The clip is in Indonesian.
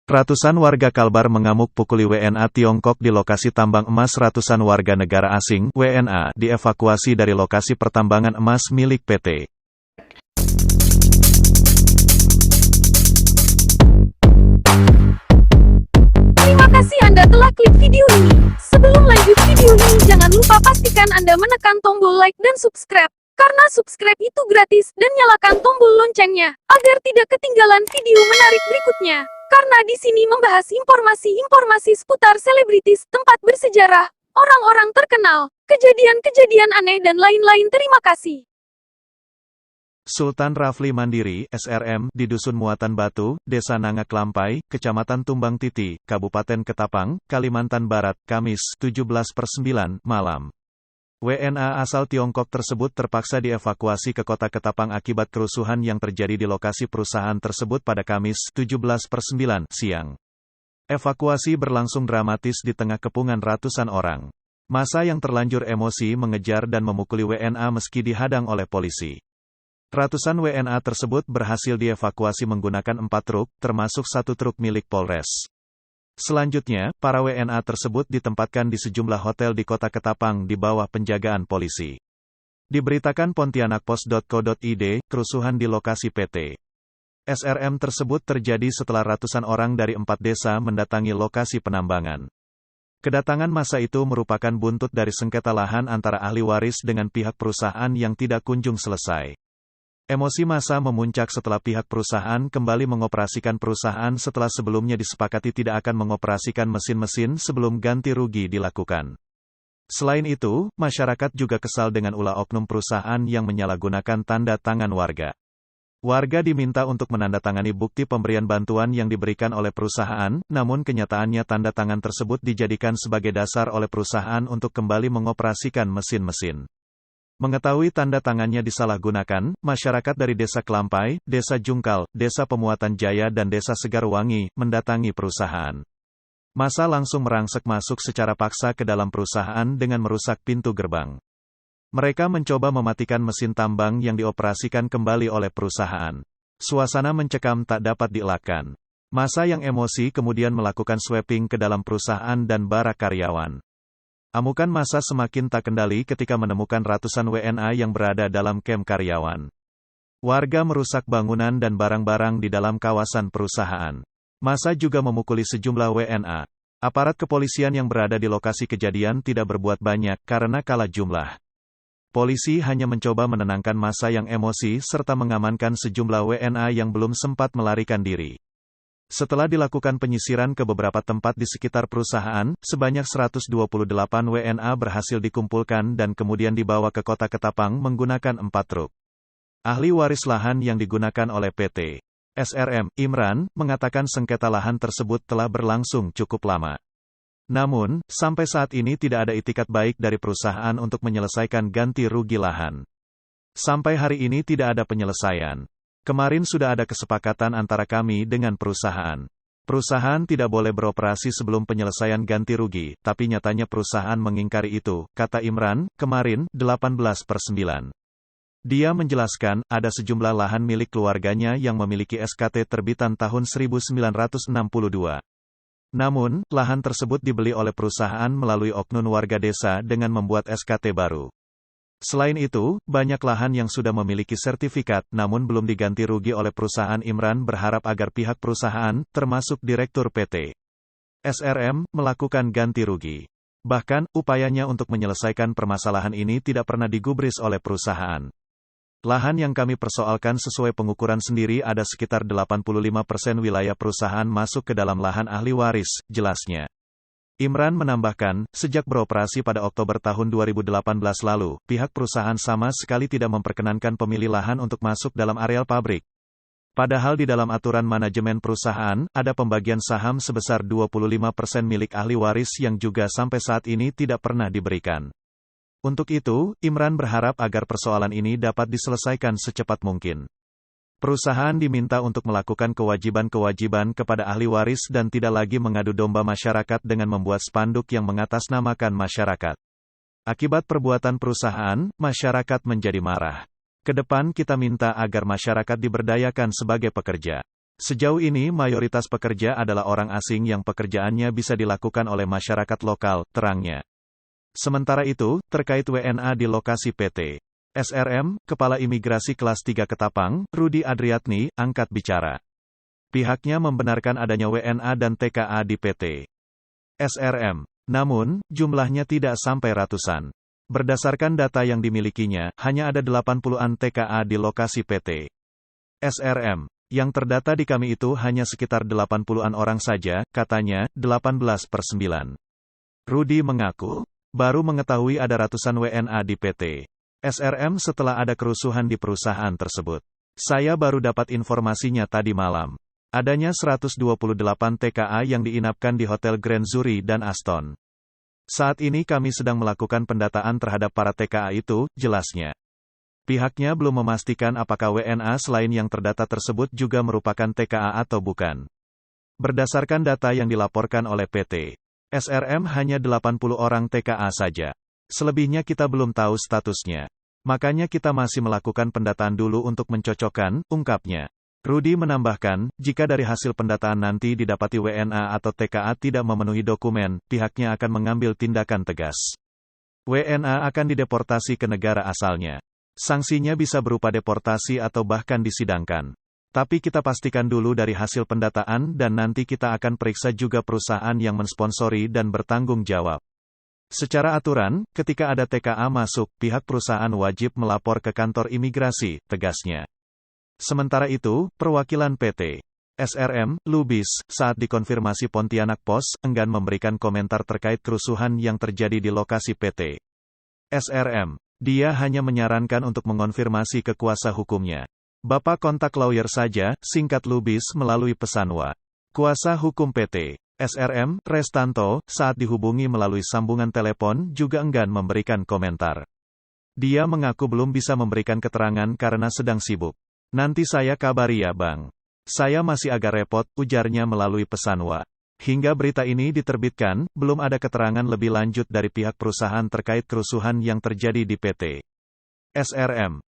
Ratusan warga Kalbar mengamuk pukuli WNA Tiongkok di lokasi tambang emas. Ratusan warga negara asing (WNA) dievakuasi dari lokasi pertambangan emas milik PT. Terima kasih Anda telah klik video ini. Sebelum lanjut video ini, jangan lupa pastikan Anda menekan tombol like dan subscribe. Karena subscribe itu gratis, dan nyalakan tombol loncengnya, agar tidak ketinggalan video menarik berikutnya. Karena di sini membahas informasi-informasi seputar selebritis, tempat bersejarah, orang-orang terkenal, kejadian-kejadian aneh dan lain-lain. Terima kasih. Sultan Rafli Mandiri, SRM, di Dusun Muatan Batu, Desa Nangak Lampai, Kecamatan Tumbang Titi, Kabupaten Ketapang, Kalimantan Barat, Kamis, 17/9, malam. WNA asal Tiongkok tersebut terpaksa dievakuasi ke kota Ketapang akibat kerusuhan yang terjadi di lokasi perusahaan tersebut pada Kamis, 17/9, siang. Evakuasi berlangsung dramatis di tengah kepungan ratusan orang. Massa yang terlanjur emosi mengejar dan memukuli WNA meski dihadang oleh polisi. Ratusan WNA tersebut berhasil dievakuasi menggunakan 4 truk, termasuk 1 truk milik Polres. Selanjutnya, para WNA tersebut ditempatkan di sejumlah hotel di kota Ketapang di bawah penjagaan polisi. Diberitakan pontianakpost.co.id, kerusuhan di lokasi PT. SRM tersebut terjadi setelah ratusan orang dari 4 desa mendatangi lokasi penambangan. Kedatangan massa itu merupakan buntut dari sengketa lahan antara ahli waris dengan pihak perusahaan yang tidak kunjung selesai. Emosi massa memuncak setelah pihak perusahaan kembali mengoperasikan perusahaan setelah sebelumnya disepakati tidak akan mengoperasikan mesin-mesin sebelum ganti rugi dilakukan. Selain itu, masyarakat juga kesal dengan ulah oknum perusahaan yang menyalahgunakan tanda tangan warga. Warga diminta untuk menandatangani bukti pemberian bantuan yang diberikan oleh perusahaan, namun kenyataannya tanda tangan tersebut dijadikan sebagai dasar oleh perusahaan untuk kembali mengoperasikan mesin-mesin. Mengetahui tanda tangannya disalahgunakan, masyarakat dari Desa Kelampai, Desa Jungkal, Desa Pemuatan Jaya dan Desa Segarwangi mendatangi perusahaan. Massa langsung merangsek masuk secara paksa ke dalam perusahaan dengan merusak pintu gerbang. Mereka mencoba mematikan mesin tambang yang dioperasikan kembali oleh perusahaan. Suasana mencekam tak dapat dielakkan. Massa yang emosi kemudian melakukan sweeping ke dalam perusahaan dan barak karyawan. Amukan massa semakin tak kendali ketika menemukan ratusan WNA yang berada dalam kamp karyawan. Warga merusak bangunan dan barang-barang di dalam kawasan perusahaan. Massa juga memukuli sejumlah WNA. Aparat kepolisian yang berada di lokasi kejadian tidak berbuat banyak karena kalah jumlah. Polisi hanya mencoba menenangkan massa yang emosi serta mengamankan sejumlah WNA yang belum sempat melarikan diri. Setelah dilakukan penyisiran ke beberapa tempat di sekitar perusahaan, sebanyak 128 WNA berhasil dikumpulkan dan kemudian dibawa ke kota Ketapang menggunakan 4 truk. Ahli waris lahan yang digunakan oleh PT. SRM, Imran, mengatakan sengketa lahan tersebut telah berlangsung cukup lama. Namun, sampai saat ini tidak ada itikat baik dari perusahaan untuk menyelesaikan ganti rugi lahan. Sampai hari ini tidak ada penyelesaian. Kemarin sudah ada kesepakatan antara kami dengan perusahaan. Perusahaan tidak boleh beroperasi sebelum penyelesaian ganti rugi, tapi nyatanya perusahaan mengingkari itu, kata Imran, kemarin, 18/9. Dia menjelaskan, ada sejumlah lahan milik keluarganya yang memiliki SKT terbitan tahun 1962. Namun, lahan tersebut dibeli oleh perusahaan melalui oknum warga desa dengan membuat SKT baru. Selain itu, banyak lahan yang sudah memiliki sertifikat, namun belum diganti rugi oleh perusahaan. Imran berharap agar pihak perusahaan, termasuk Direktur PT SRM, melakukan ganti rugi. Bahkan, upayanya untuk menyelesaikan permasalahan ini tidak pernah digubris oleh perusahaan. Lahan yang kami persoalkan sesuai pengukuran sendiri ada sekitar 85% wilayah perusahaan masuk ke dalam lahan ahli waris, jelasnya. Imran menambahkan, sejak beroperasi pada Oktober tahun 2018 lalu, pihak perusahaan sama sekali tidak memperkenankan pemilik lahan untuk masuk dalam areal pabrik. Padahal di dalam aturan manajemen perusahaan, ada pembagian saham sebesar 25% milik ahli waris yang juga sampai saat ini tidak pernah diberikan. Untuk itu, Imran berharap agar persoalan ini dapat diselesaikan secepat mungkin. Perusahaan diminta untuk melakukan kewajiban-kewajiban kepada ahli waris dan tidak lagi mengadu domba masyarakat dengan membuat spanduk yang mengatasnamakan masyarakat. Akibat perbuatan perusahaan, masyarakat menjadi marah. Ke depan kita minta agar masyarakat diberdayakan sebagai pekerja. Sejauh ini mayoritas pekerja adalah orang asing yang pekerjaannya bisa dilakukan oleh masyarakat lokal, terangnya. Sementara itu, terkait WNA di lokasi PT SRM, Kepala Imigrasi Kelas 3 Ketapang, Rudi Adriatni, angkat bicara. Pihaknya membenarkan adanya WNA dan TKA di PT SRM. Namun, jumlahnya tidak sampai ratusan. Berdasarkan data yang dimilikinya, hanya ada 80-an TKA di lokasi PT SRM. Yang terdata di kami itu hanya sekitar 80-an orang saja, katanya, 18/9. Rudi mengaku, baru mengetahui ada ratusan WNA di PT SRM setelah ada kerusuhan di perusahaan tersebut. Saya baru dapat informasinya tadi malam. Adanya 128 TKA yang diinapkan di Hotel Grand Zuri dan Aston. Saat ini kami sedang melakukan pendataan terhadap para TKA itu, jelasnya. Pihaknya belum memastikan apakah WNA selain yang terdata tersebut juga merupakan TKA atau bukan. Berdasarkan data yang dilaporkan oleh PT SRM hanya 80 orang TKA saja. Selebihnya kita belum tahu statusnya. Makanya kita masih melakukan pendataan dulu untuk mencocokkan, ungkapnya. Rudi menambahkan, jika dari hasil pendataan nanti didapati WNA atau TKA tidak memenuhi dokumen, pihaknya akan mengambil tindakan tegas. WNA akan dideportasi ke negara asalnya. Sanksinya bisa berupa deportasi atau bahkan disidangkan. Tapi kita pastikan dulu dari hasil pendataan dan nanti kita akan periksa juga perusahaan yang mensponsori dan bertanggung jawab. Secara aturan, ketika ada TKA masuk, pihak perusahaan wajib melapor ke kantor imigrasi, tegasnya. Sementara itu, perwakilan PT SRM, Lubis, saat dikonfirmasi Pontianak Post, enggan memberikan komentar terkait kerusuhan yang terjadi di lokasi PT SRM. Dia hanya menyarankan untuk mengonfirmasi ke kuasa hukumnya. Bapak kontak lawyer saja, singkat Lubis melalui pesan WA. Kuasa hukum PT SRM, Restanto, saat dihubungi melalui sambungan telepon juga enggan memberikan komentar. Dia mengaku belum bisa memberikan keterangan karena sedang sibuk. Nanti saya kabari ya Bang. Saya masih agak repot, ujarnya melalui pesan WA. Hingga berita ini diterbitkan, belum ada keterangan lebih lanjut dari pihak perusahaan terkait kerusuhan yang terjadi di PT SRM.